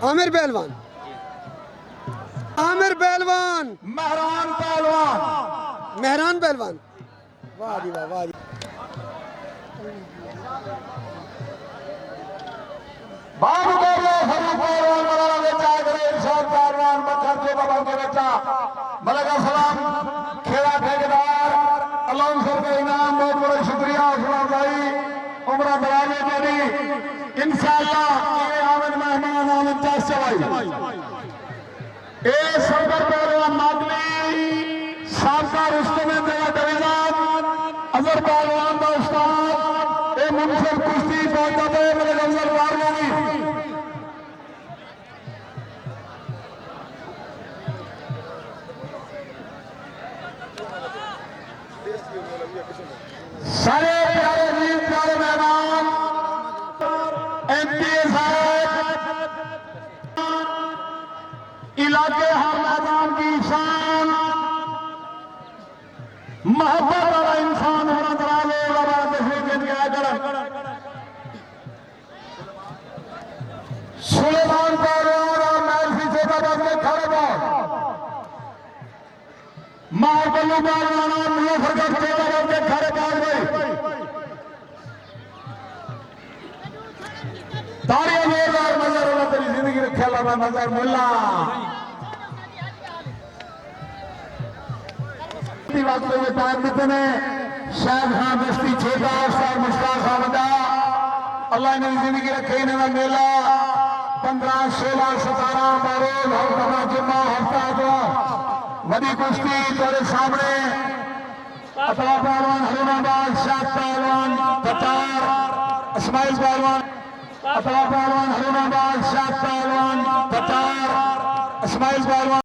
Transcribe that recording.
आमिर पहलवान, आमिर पहलवान, मेहरान पहलवान, मेहरान पहलवान। वाह जी वाह, वाह जी। बाबू फरूक पहलवान मौलाना बेचा करे इरशाद पहलवान बखर के बाबा के बेचा मलका सलाम खेड़ा ठेकेदार अल्लाह सर का इनाम बहुत बड़ा शुक्रिया सलाम भाई उम्र बराबर मेरी इंशाअल्लाह ये आमद मेहमान आमद चाचा भाई ए संगर पहलवान मादली साबका रुस्तम देवा दविजान अजहर पहलवान का उस्ताद ए मुनसर कुश्ती पहुंचा दे मेरे अजहर पहलवानी सारे प्यारे वीर प्यारे मेहमान एमपी साहब इलाके हर मैदान की शान मोहब्बत वाला इंसान होना करा लो लगा तस्वीर के आकर सुलेमान पहलवान और महर्षि सेवाबाद के खड़े महाबल्लू पहलवान और मुजफ्फरगढ़ सेवाबाद के खड़े तारियां जोरदार नजर अल्लाह तेरी जिंदगी रखे अल्लाह नजर मुल्ला वक्त में टाइम देते ने शायद खान बस्ती छोटा और मुश्ताक खामदा अल्लाह ने जिंदगी रखे इन्हें मेला 15 16 17 बारोल हफ्ता जुम्मा हफ्ता दो वडी कुश्ती तेरे सामने अतला पहलवान हरुणाबाद शाह पहलवान कतार इस्माइल पहलवान अतला पहलवान हरुणाबाद शाह पहलवान कतार इस्माइल पहलवान